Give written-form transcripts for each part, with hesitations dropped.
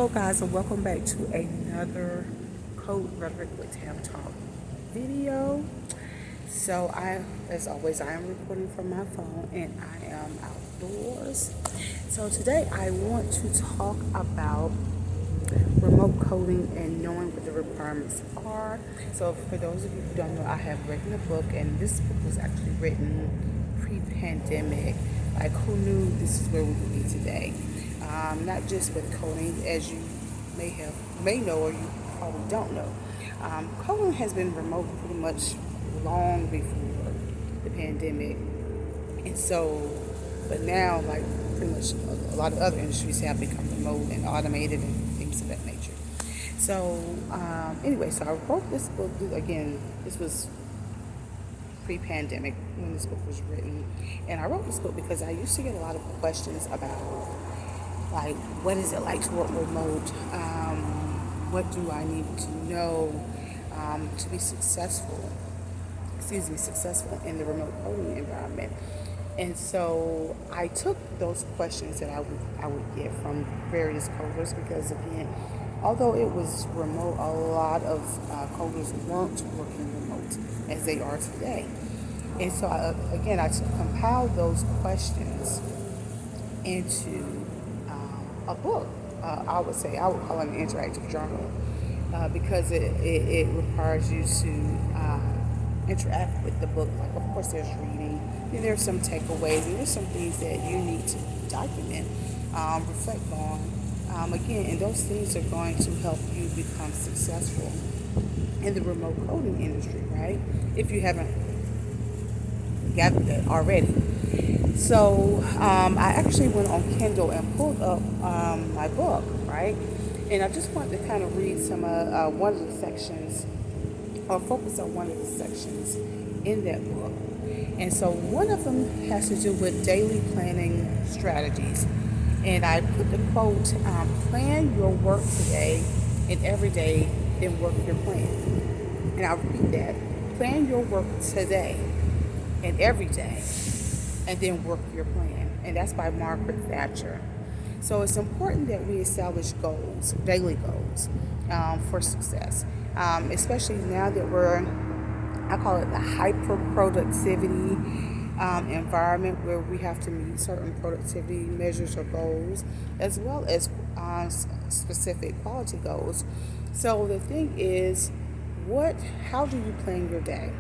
Hello guys, and welcome back to another Code Rhetoric with Tam Talk video. As always, I am recording from my phone and I am outdoors. So today I want to talk about remote coding and knowing what the requirements are. So for those of you who don't know, I have written a book, and this book was actually written pre-pandemic. Like, who knew this is where we would be today? Not just with coding, as you may know, or you probably don't know. Coding has been remote pretty much long before the pandemic, and so, but now, like, pretty much a lot of other industries have become remote and automated and things of that nature. So anyway, so I wrote this book again. This was pre-pandemic when this book was written, and I wrote this book because I used to get a lot of questions about, like, what is it like to work remote? What do I need to know to be successful? Successful in the remote coding environment. And so I took those questions that I would get from various coders, because again, although it was remote, a lot of coders weren't working remote as they are today. And so I compiled those questions into a book. I would call it an interactive journal, because it requires you to interact with the book. Like, of course, there's reading, and there's some takeaways, and there's some things that you need to document, reflect on. Again, and those things are going to help you become successful in the remote coding industry, right? If you haven't gathered that already. So I actually went on Kindle and pulled up my book, right? And I just wanted to kind of read some one of the sections, or focus on one of the sections in that book. And so one of them has to do with daily planning strategies. And I put the quote, plan your work today and every day, then work your plan. And I'll repeat that. Plan your work today and every day, and then work your plan. And that's by Margaret Thatcher. So it's important that we establish goals, daily goals, for success, especially now that I call it the hyper productivity environment, where we have to meet certain productivity measures or goals, as well as specific quality goals. So the thing is, how do you plan your day?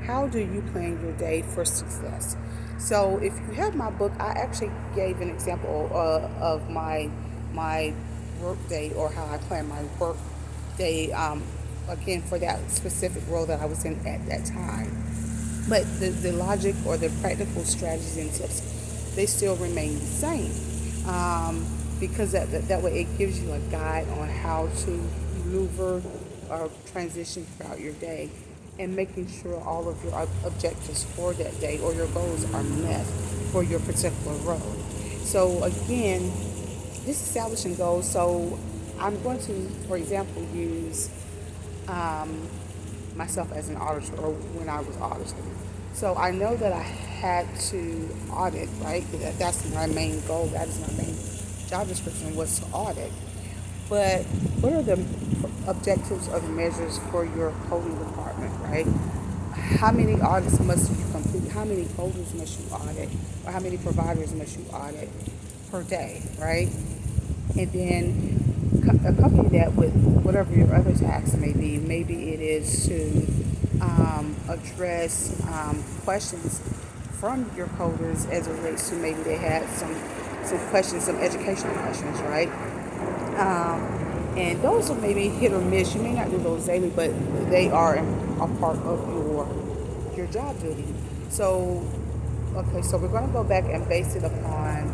How do you plan your day for success? So if you have my book, I actually gave an example of my work day, or how I plan my work day, again, for that specific role that I was in at that time. But the logic or the practical strategies and tips, they still remain the same, because that way it gives you a guide on how to maneuver or transition throughout your day, and making sure all of your objectives for that day or your goals are met for your particular role. So again, this establishing goals. So I'm going to, for example, use myself as an auditor, or when I was auditing. So I know that I had to audit, right? That's my main goal. That is my main job description, was to audit. But what are the objectives or the measures for your coding department, right? How many audits must you complete? How many coders must you audit? Or how many providers must you audit per day, right? And then accompany that with whatever your other tasks may be. Maybe it is to address questions from your coders, as it relates to, maybe they had some questions, some educational questions, right? And those are maybe hit or miss. You may not do those daily, but they are a part of your job duty. So, okay, so we're going to go back and base it upon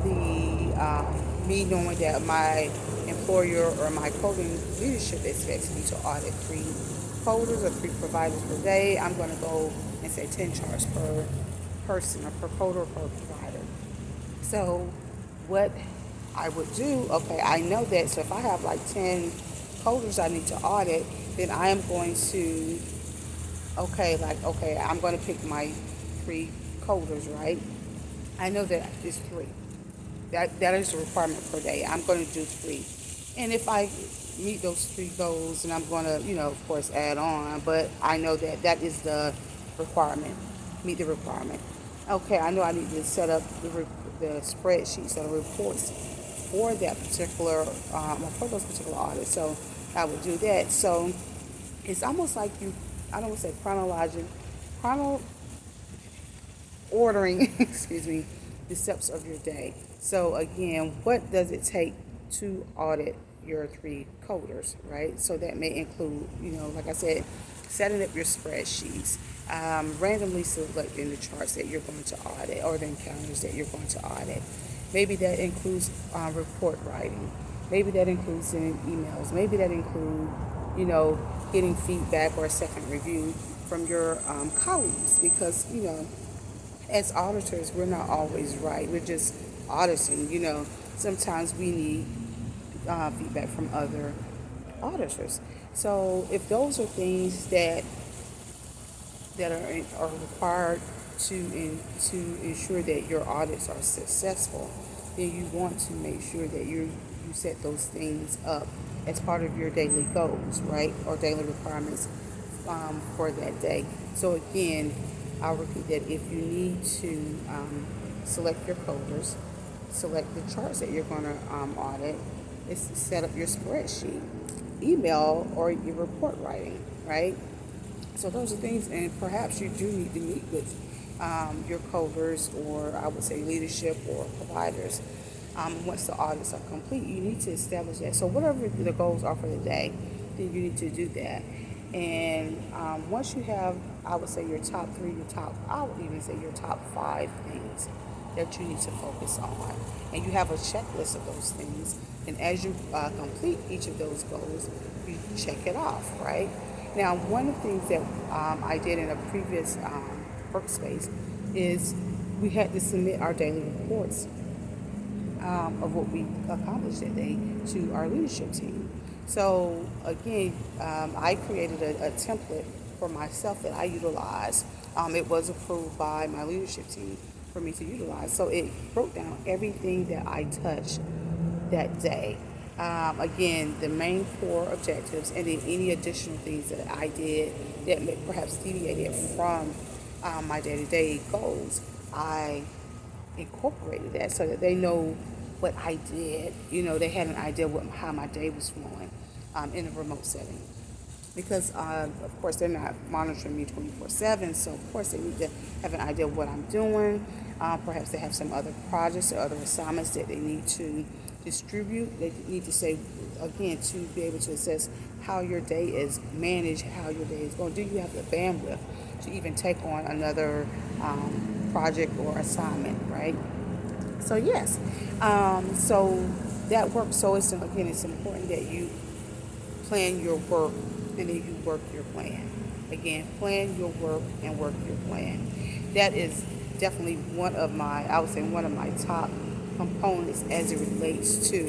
me knowing that my employer or my coding leadership expects me to audit 3 coders or 3 providers per day. I'm going to go and say 10 charts per person, or per coder or per provider. So what I would do, okay, I know that. So if I have like 10 coders I need to audit, then I am going to, I'm going to pick my 3 coders, right? I know that it's 3. That is the requirement per day. I'm going to do 3. And if I meet those three goals, and I'm going to, of course, add on, but I know that that is the requirement, meet the requirement. Okay, I know I need to set up the spreadsheets or reports for that particular, for those particular audits. So I would do that. So it's almost like you, I don't want to say chrono, ordering, excuse me, the steps of your day. So again, what does it take to audit your three coders, right? So that may include, like I said, setting up your spreadsheets, randomly selecting the charts that you're going to audit or the encounters that you're going to audit. Maybe that includes report writing. Maybe that includes sending emails. Maybe that includes, you know, getting feedback or a second review from your colleagues because, as auditors, we're not always right. We're just auditing. Sometimes we need feedback from other auditors. So if those are things that are required to ensure that your audits are successful, then you want to make sure that you set those things up as part of your daily goals, right, or daily requirements for that day. So again, I'll repeat that if you need to select your coders, select the charts that you're going to audit, it's to set up your spreadsheet, email, or your report writing, right? So those are things, and perhaps you do need to meet with your coders, or I would say leadership or providers. Once the audits are complete, you need to establish that. So whatever the goals are for the day, then you need to do that. And once you have, I would say your top three, I would even say your top five things that you need to focus on, and you have a checklist of those things. And as you complete each of those goals, you check it off, right? Now, one of the things that I did in a previous workspace is we had to submit our daily reports of what we accomplished that day to our leadership team. So again, I created a template for myself that I utilize. It was approved by my leadership team for me to utilize. So it broke down everything that I touched that day. Again, the main core objectives, and then any additional things that I did that may perhaps deviated from my day-to-day goals. I incorporated that so that they know what I did. They had an idea how my day was flowing in a remote setting. Because, of course, they're not monitoring me 24/7, so of course they need to have an idea of what I'm doing. Perhaps they have some other projects or other assignments that they need to distribute. They need to say, again, to be able to assess how your day is managed, how your day is going. Do you have the bandwidth to even take on another project or assignment, right? So yes, so that works. So it's important that you plan your work and then you work your plan. Again, plan your work and work your plan. That is definitely I would say one of my top components as it relates to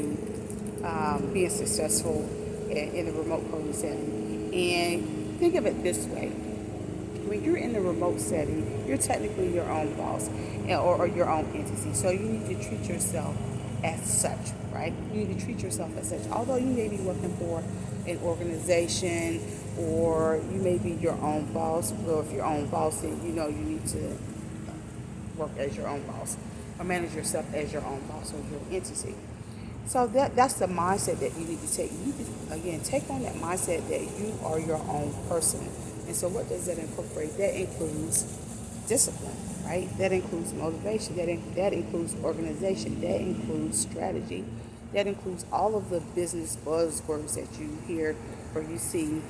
being successful in the remote coding setting. And think of it this way: when you're in the remote setting, you're technically your own boss or your own entity. So you need to treat yourself as such, right? You need to treat yourself as such. Although you may be working for an organization or you may be your own boss, or if you're own boss, then you need to work as your own boss or manage yourself as your own boss or your entity. So that's the mindset that you need to take. You need to, again, take on that mindset that you are your own person. And so what does that incorporate? That includes discipline, right? That includes motivation. That includes organization. That includes strategy. That includes all of the business buzzwords that you hear or you see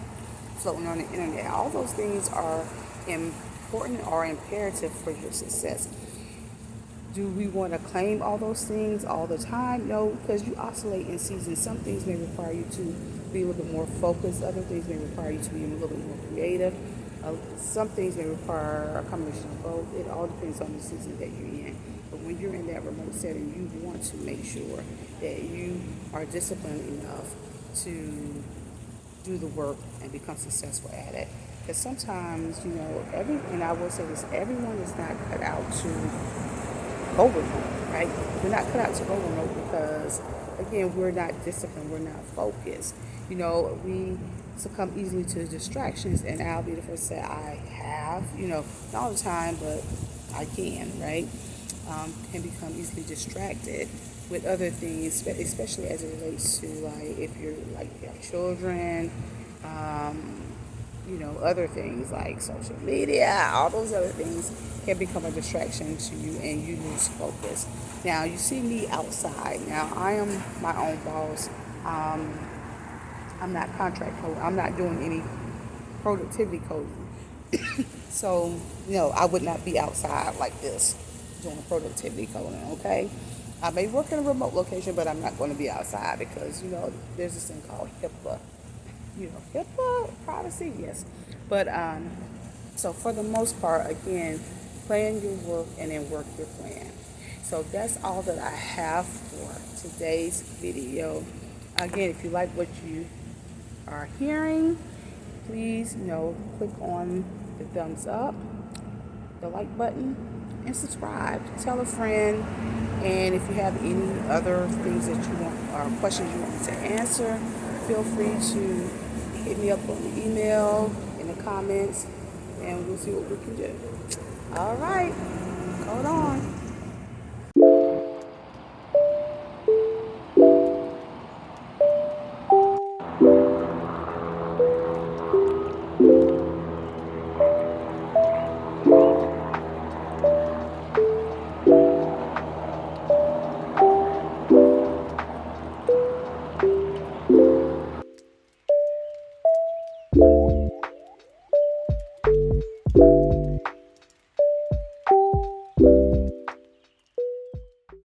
floating on the internet. All those things are important or imperative for your success. Do we want to claim all those things all the time? No, because you oscillate in seasons. Some things may require you to be a little bit more focused. Other things may require you to be a little bit more creative. Some things may require a combination of both. It all depends on the season that you're in. But when you're in that remote setting, you want to make sure that you are disciplined enough to do the work and become successful at it. Because sometimes, and I will say this, everyone is not cut out to go remote, right? We're not cut out to go remote because, again, we're not disciplined, we're not focused. You know, we succumb easily to distractions, and I'll be the first to say I have, not all the time, but I can, right? Can become easily distracted with other things, especially as it relates to like if you're like you have children, um, other things like social media, all those other things can become a distraction to you and you lose focus. Now, you see me outside. Now, I am my own boss. Um, I'm not contract coding. I'm not doing any productivity coding. So, I would not be outside like this doing productivity coding, okay? I may work in a remote location, but I'm not going to be outside because, there's this thing called HIPAA. HIPAA, privacy, yes. But, so for the most part, again, plan your work and then work your plan. So that's all that I have for today's video. Again, if you like what you are hearing, please, click on the thumbs up, the like button, and subscribe. Tell a friend. And if you have any other things that you want or questions you want me to answer, feel free to hit me up on the email, in the comments, and we'll see what we can do. All right, hold on.